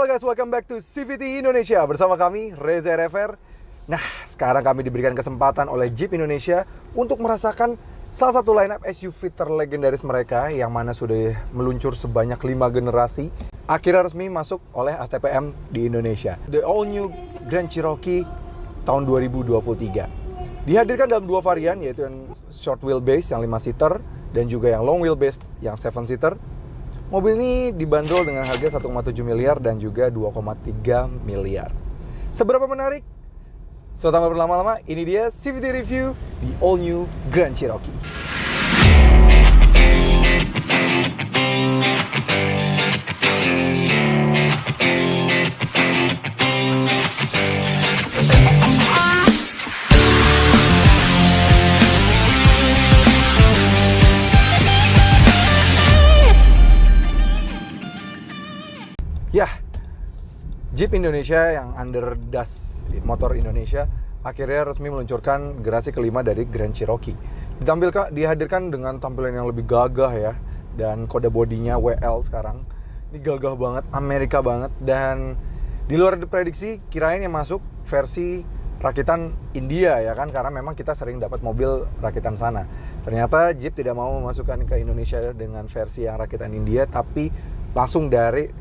Halo guys, welcome back to CVT Indonesia. Bersama kami, Reza Rever. Nah, sekarang kami diberikan kesempatan oleh Jeep Indonesia untuk merasakan salah satu lineup SUV terlegendaris mereka yang mana sudah meluncur sebanyak 5 generasi. Akhirnya resmi masuk oleh ATPM di Indonesia. The All New Grand Cherokee tahun 2023. Dihadirkan dalam dua varian, yaitu yang short wheelbase yang 5-seater dan juga yang long wheelbase yang 7-seater. Mobil ini dibanderol dengan harga 1,7 miliar dan juga 2,3 miliar. Seberapa menarik? So, tanpa berlama-lama, ini dia CVT Review di All New Grand Cherokee. Ya, Jeep Indonesia yang under DAS Motor Indonesia akhirnya resmi meluncurkan generasi kelima dari Grand Cherokee. Dihadirkan dengan tampilan yang lebih gagah ya, dan kode bodinya WL sekarang. Ini gagah banget, Amerika banget, dan di luar prediksi kirain yang masuk versi rakitan India ya kan, karena memang kita sering dapat mobil rakitan sana. Ternyata Jeep tidak mau memasukkan ke Indonesia dengan versi yang rakitan India, tapi langsung direct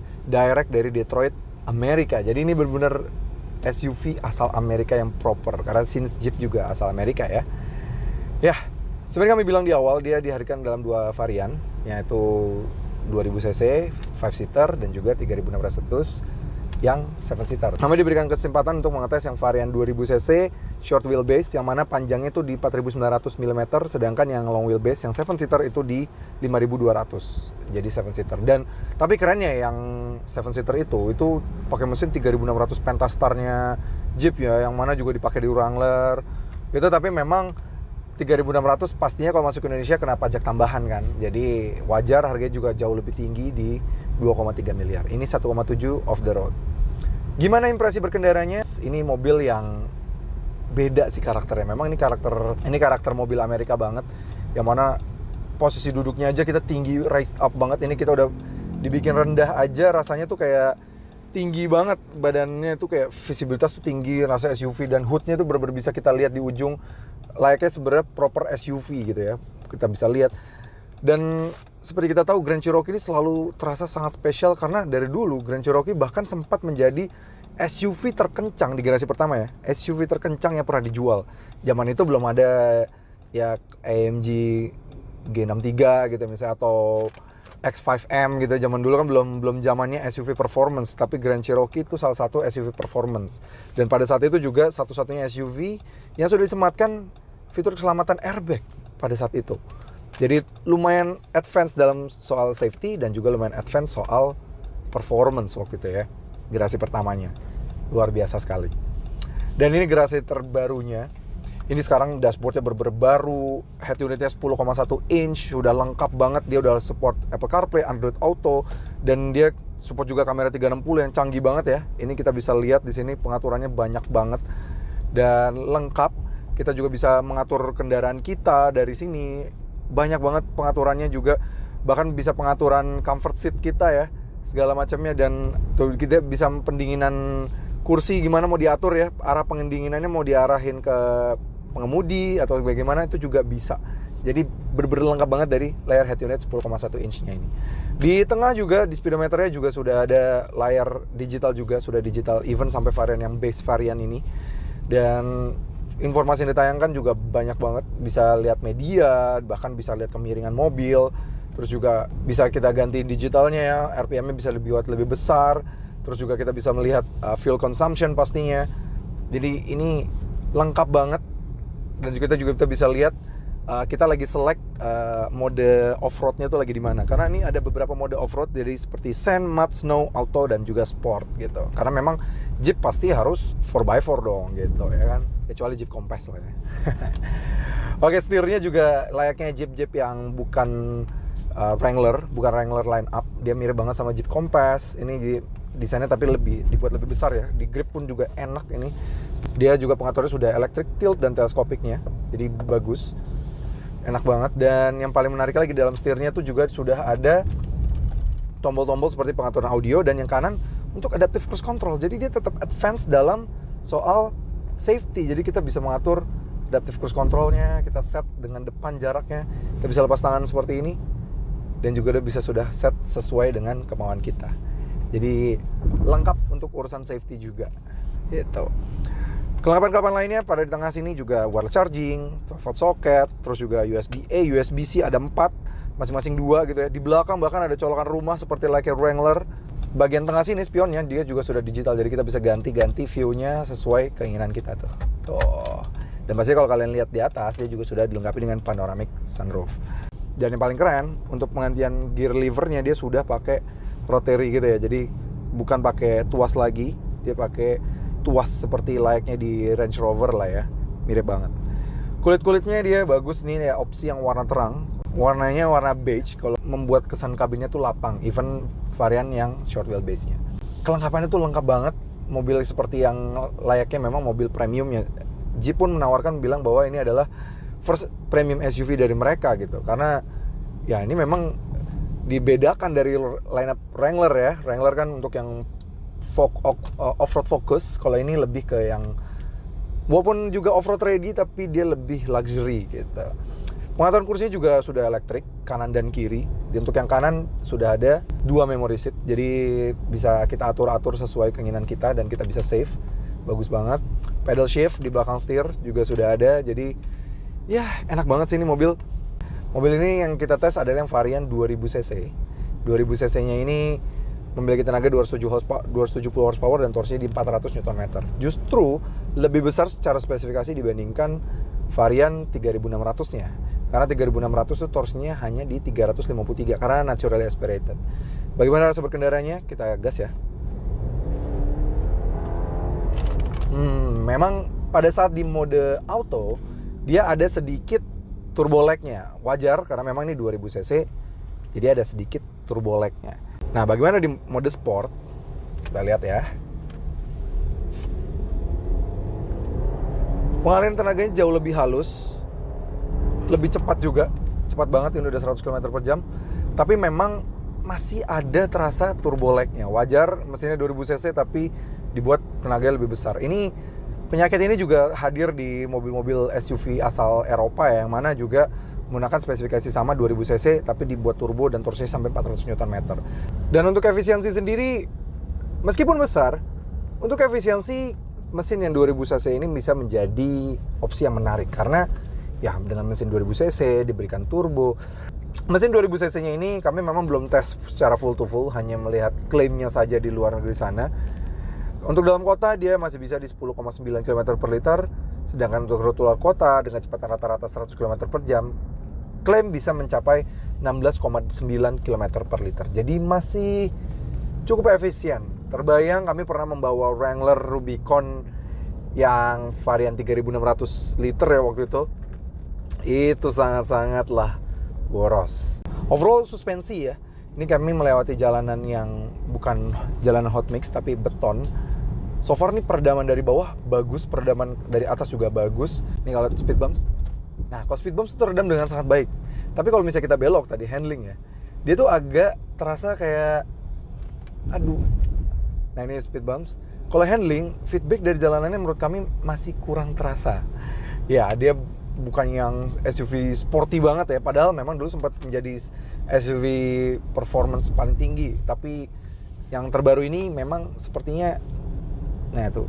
dari Detroit, Amerika. Jadi ini benar-benar SUV asal Amerika yang proper, karena since Jeep juga asal Amerika ya. Ya, sebenarnya kami bilang di awal dia dihadirkan dalam dua varian, yaitu 2000cc 5-seater dan juga 3600 yang 7-seater. Kami diberikan kesempatan untuk mengetes yang varian 2000cc short wheelbase yang mana panjangnya itu di 4900 mm, sedangkan yang long wheelbase yang 7-seater itu di 5200. Jadi 7-seater. Dan tapi kerennya yang 7-seater itu pakai mesin 3600 Pentastar-nya Jeep ya, yang mana juga dipakai di Wrangler. Gitu, tapi memang 3600 pastinya kalau masuk ke Indonesia kena pajak tambahan kan. Jadi wajar harganya juga jauh lebih tinggi di 2,3 miliar. Ini 1,7 off the road. Gimana impresi berkendaranya? Ini mobil yang beda sih karakternya. Memang ini karakter mobil Amerika banget. Yang mana posisi duduknya aja kita tinggi, raised up banget. Ini kita udah dibikin rendah aja, rasanya tuh kayak tinggi banget. Badannya tuh kayak visibilitas tuh tinggi, rasa SUV, dan hoodnya tuh bener-bener bisa kita lihat di ujung. Layaknya sebenarnya proper SUV gitu ya. Kita bisa lihat. Dan seperti kita tahu, Grand Cherokee ini selalu terasa sangat spesial karena dari dulu Grand Cherokee bahkan sempat menjadi SUV terkencang di generasi pertama ya. SUV terkencang yang pernah dijual. Zaman itu belum ada ya AMG G63 gitu misalnya, atau X5M gitu. Zaman dulu kan belum zamannya SUV performance, tapi Grand Cherokee itu salah satu SUV performance. Dan pada saat itu juga satu-satunya SUV yang sudah disematkan fitur keselamatan airbag pada saat itu. Jadi lumayan advance dalam soal safety dan juga lumayan advance soal performance waktu itu ya. Generasi pertamanya. Luar biasa sekali. Dan ini generasi terbarunya. Ini sekarang dashboardnya baru, head unitnya 10,1 inch, sudah lengkap banget. Dia udah support Apple CarPlay, Android Auto, dan dia support juga kamera 360 yang canggih banget ya. Ini kita bisa lihat di sini pengaturannya banyak banget dan lengkap. Kita juga bisa mengatur kendaraan kita dari sini. Banyak banget pengaturannya juga, bahkan bisa pengaturan comfort seat kita ya, segala macamnya. Dan tuh kita bisa pendinginan kursi gimana mau diatur ya, arah pendinginannya mau diarahin ke pengemudi atau bagaimana, itu juga bisa. Jadi bener-bener lengkap banget dari layar head unit 10,1 inch-nya ini. Di tengah juga di speedometernya juga sudah ada layar digital juga, sudah digital even sampai varian yang base varian ini. Dan informasi yang ditayangkan juga banyak banget, bisa lihat media, bahkan bisa lihat kemiringan mobil. Terus juga bisa kita ganti digitalnya ya, RPM-nya bisa lebih besar. Terus juga kita bisa melihat fuel consumption pastinya. Jadi ini lengkap banget. Dan juga kita bisa lihat kita lagi select mode off-roadnya tuh lagi di mana. Karena ini ada beberapa mode off-road, jadi seperti sand, mud, snow, auto, dan juga sport gitu. Karena memang Jeep pasti harus 4x4 dong gitu ya kan. Kecuali Jeep Compass lah ya. Oke, setirnya juga layaknya Jeep yang bukan Wrangler line up. Dia mirip banget sama Jeep Compass. Ini desainnya tapi dibuat lebih besar ya. Di grip pun juga enak ini. Dia juga pengaturnya sudah electric tilt dan teleskopiknya. Jadi bagus. Enak banget. Dan yang paling menarik lagi, dalam setirnya tuh juga sudah ada tombol-tombol seperti pengaturan audio, dan yang kanan untuk adaptive cruise control. Jadi dia tetap advance dalam soal safety. Jadi kita bisa mengatur adaptive cruise controlnya, kita set dengan depan jaraknya, kita bisa lepas tangan seperti ini, dan juga bisa sudah set sesuai dengan kemauan kita. Jadi lengkap untuk urusan safety juga gitu. Kelengkapan-kelengkapan lainnya pada di tengah sini juga wireless charging, 12 socket, terus juga USB-A, USB-C ada 4, masing-masing 2 gitu ya. Di belakang bahkan ada colokan rumah seperti like a Wrangler. Bagian tengah sini spionnya dia juga sudah digital, jadi kita bisa ganti-ganti view-nya sesuai keinginan kita tuh. Tuh. Dan pasti kalau kalian lihat di atas dia juga sudah dilengkapi dengan panoramic sunroof. Dan yang paling keren untuk penggantian gear lever-nya dia sudah pakai rotary gitu ya. Jadi bukan pakai tuas lagi, dia pakai tuas seperti layaknya di Range Rover lah ya, mirip banget. Kulit-kulitnya dia bagus nih ya, opsi yang warna terang, warnanya warna beige, kalau membuat kesan kabinnya tuh lapang, even varian yang short wheelbase-nya. Kelengkapannya tuh lengkap banget, mobil seperti yang layaknya memang mobil premiumnya. Jeep pun menawarkan bilang bahwa ini adalah first premium SUV dari mereka gitu, karena ya ini memang dibedakan dari lineup Wrangler ya. Wrangler kan untuk yang off-road fokus, kalau ini lebih ke yang walaupun juga off-road ready tapi dia lebih luxury gitu. Pengaturan kursinya juga sudah elektrik, kanan dan kiri. Untuk yang kanan sudah ada 2 memory seat, jadi bisa kita atur-atur sesuai keinginan kita dan kita bisa save. Bagus banget. Pedal shift di belakang setir juga sudah ada, jadi ya enak banget sih ini mobil. Mobil ini yang kita tes adalah yang varian 2000 cc. 2000 cc nya ini memiliki tenaga 270 horsepower dan torsinya di 400 Nm. Justru lebih besar secara spesifikasi dibandingkan varian 3600-nya. Karena 3600 itu torsinya hanya di 353 karena naturally aspirated. Bagaimana rasa berkendaranya? Kita gas ya. Memang pada saat di mode auto dia ada sedikit turbo lag-nya. Wajar karena memang ini 2000 cc. Jadi ada sedikit turbo lag-nya. Nah, bagaimana di mode sport? Kita lihat ya. Pengalihan tenaganya jauh lebih halus, lebih cepat juga, cepat banget, ini udah 100 km/jam. Tapi memang masih ada terasa turbo lag-nya. Wajar, mesinnya 2000 cc tapi dibuat tenaga lebih besar. Ini penyakit ini juga hadir di mobil-mobil SUV asal Eropa ya, yang mana juga menggunakan spesifikasi sama 2000 cc tapi dibuat turbo dan torsinya sampai 400 Nm. Dan untuk efisiensi sendiri meskipun besar, untuk efisiensi mesin yang 2000 cc ini bisa menjadi opsi yang menarik karena ya dengan mesin 2000 cc diberikan turbo. Mesin 2000 cc nya ini kami memang belum tes secara full to full, hanya melihat klaimnya saja di luar negeri sana. Untuk dalam kota dia masih bisa di 10,9 km/liter, sedangkan untuk rute luar kota dengan kecepatan rata-rata 100 km/jam klaim bisa mencapai 16,9 km/liter. Jadi masih cukup efisien. Terbayang kami pernah membawa Wrangler Rubicon yang varian 3600 liter ya waktu itu. Itu sangat-sangatlah boros. Overall suspensi ya. Ini kami melewati jalanan yang bukan jalanan hot mix tapi beton. So far nih peredaman dari bawah bagus, peredaman dari atas juga bagus. Nih kalau speed bumps. Nah, kalau speed bumps itu teredam dengan sangat baik. Tapi kalau misalnya kita belok tadi handling ya, dia tuh agak terasa kayak aduh. Nah, ini speed bumps. Kalau handling, feedback dari jalanannya menurut kami masih kurang terasa. Ya, dia bukan yang SUV sporty banget ya, padahal memang dulu sempat menjadi SUV performance paling tinggi. Tapi yang terbaru ini memang sepertinya, nah itu,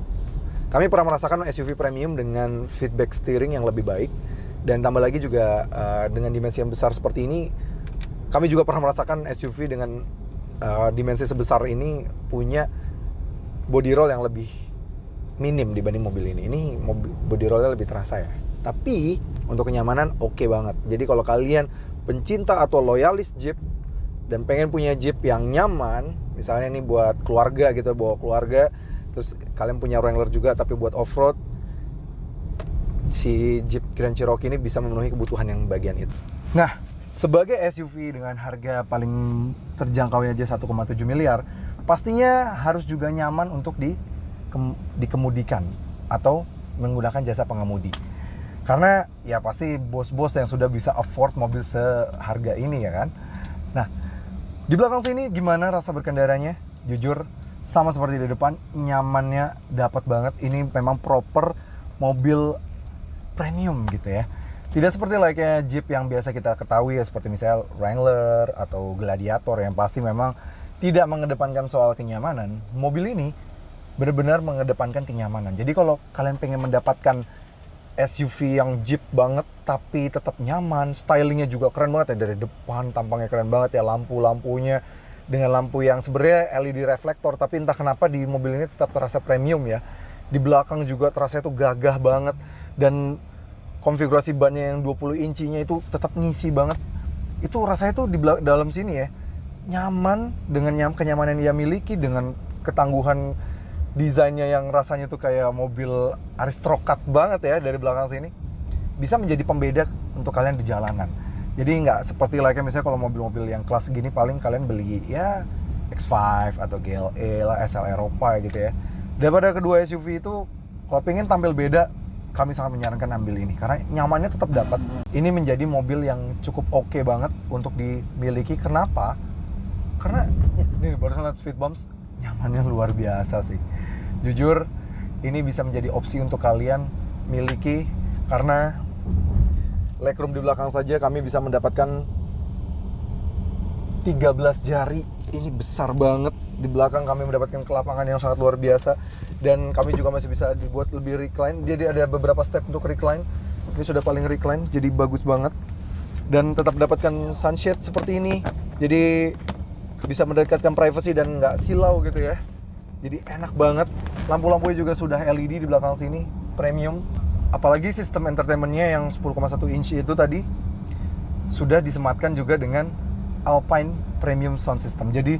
kami pernah merasakan SUV premium dengan feedback steering yang lebih baik. Dan tambah lagi juga dengan dimensi yang besar seperti ini, kami juga pernah merasakan SUV dengan dimensi sebesar ini punya body roll yang lebih minim dibanding mobil ini. Ini body rollnya lebih terasa ya. Tapi untuk kenyamanan oke banget. Jadi kalau kalian pencinta atau loyalis Jeep dan pengen punya Jeep yang nyaman, misalnya ini buat keluarga gitu, bawa keluarga, terus kalian punya Wrangler juga tapi buat off-road, si Jeep Grand Cherokee ini bisa memenuhi kebutuhan yang bagian itu. Nah, sebagai SUV dengan harga paling terjangkaunya aja 1,7 miliar, pastinya harus juga nyaman untuk dikemudikan atau menggunakan jasa pengemudi. Karena ya pasti bos-bos yang sudah bisa afford mobil seharga ini ya kan. Nah, di belakang sini gimana rasa berkendaranya? Jujur, sama seperti di depan, nyamannya dapat banget. Ini memang proper mobil premium gitu ya. Tidak seperti layaknya Jeep yang biasa kita ketahui ya, seperti misal Wrangler atau Gladiator yang pasti memang tidak mengedepankan soal kenyamanan. Mobil ini benar-benar mengedepankan kenyamanan. Jadi kalau kalian pengen mendapatkan SUV yang Jeep banget tapi tetap nyaman, stylingnya juga keren banget ya, dari depan tampangnya keren banget ya, lampu-lampunya dengan lampu yang sebenarnya LED reflektor, tapi entah kenapa di mobil ini tetap terasa premium ya. Di belakang juga terasa itu gagah banget, dan konfigurasi bannya yang 20 incinya itu tetap ngisi banget. Itu rasanya tuh di dalam sini ya, nyaman dengan kenyamanan yang dia miliki, dengan ketangguhan desainnya yang rasanya tuh kayak mobil aristokrat banget ya dari belakang sini. Bisa menjadi pembeda untuk kalian di jalanan. Jadi nggak seperti layaknya misalnya kalau mobil-mobil yang kelas gini paling kalian beli ya X5 atau GLE lah, SL Eropa gitu ya. Daripada kedua SUV itu, kalau pengen tampil beda, kami sangat menyarankan ambil ini karena nyamannya tetap dapat. Ini menjadi mobil yang cukup oke banget untuk dimiliki. Kenapa? Karena ini barusan lihat speed bumps, nyamannya luar biasa sih. Jujur, ini bisa menjadi opsi untuk kalian miliki karena legroom di belakang saja kami bisa mendapatkan 13 jari. Ini besar banget. Di belakang kami mendapatkan kelapangan yang sangat luar biasa, dan kami juga masih bisa dibuat lebih recline. Jadi ada beberapa step untuk recline. Ini sudah paling recline, jadi bagus banget. Dan tetap mendapatkan sunshade seperti ini. Jadi bisa mendekatkan privacy dan nggak silau gitu ya. Jadi enak banget. Lampu-lampunya juga sudah LED di belakang sini, premium. Apalagi sistem entertainment-nya yang 10,1 inch itu tadi sudah disematkan juga dengan Alpine Premium Sound System. Jadi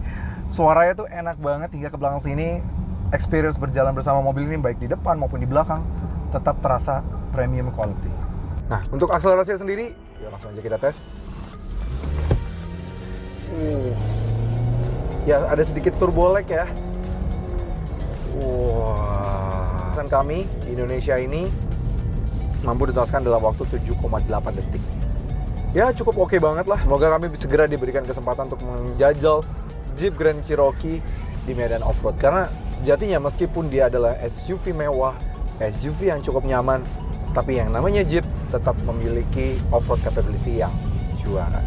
suaranya tuh enak banget hingga ke belakang sini. Experience berjalan bersama mobil ini baik di depan maupun di belakang tetap terasa premium quality. Nah, untuk akselerasi sendiri, ya langsung aja kita tes. Ya ada sedikit turbo lag ya. Wah. Pesan kami di Indonesia ini mampu dituntaskan dalam waktu 7,8 detik. Ya cukup oke banget lah. Semoga kami segera diberikan kesempatan untuk menjajal Jeep Grand Cherokee di medan off-road. Karena sejatinya meskipun dia adalah SUV mewah, SUV yang cukup nyaman, tapi yang namanya Jeep tetap memiliki off-road capability yang juara.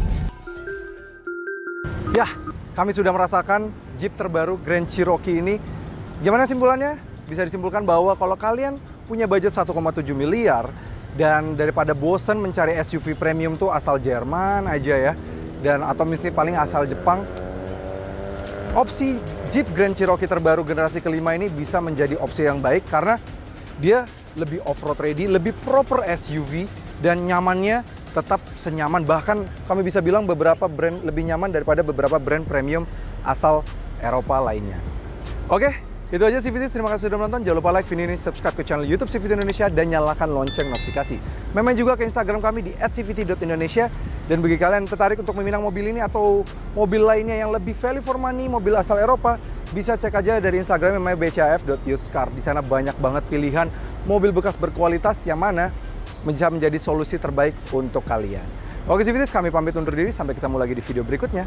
Ya, kami sudah merasakan Jeep terbaru Grand Cherokee ini. Gimana simpulannya? Bisa disimpulkan bahwa kalau kalian punya budget 1,7 miliar dan daripada bosen mencari SUV premium tuh asal Jerman aja ya, dan atau misalnya paling asal Jepang, opsi Jeep Grand Cherokee terbaru generasi kelima ini bisa menjadi opsi yang baik karena dia lebih off-road ready, lebih proper SUV, dan nyamannya tetap senyaman. Bahkan kami bisa bilang beberapa brand lebih nyaman daripada beberapa brand premium asal Eropa lainnya. Oke, itu aja CVT. Terima kasih sudah menonton. Jangan lupa like video ini, subscribe ke channel YouTube CVT Indonesia, dan nyalakan lonceng notifikasi. Main juga ke Instagram kami di @cvt.indonesia. Dan bagi kalian tertarik untuk meminang mobil ini atau mobil lainnya yang lebih value for money, mobil asal Eropa, bisa cek aja dari Instagram namanya bcaf.usecar. Di sana banyak banget pilihan mobil bekas berkualitas yang mana bisa menjadi solusi terbaik untuk kalian. Oke CVT, kami pamit undur diri. Sampai ketemu lagi di video berikutnya.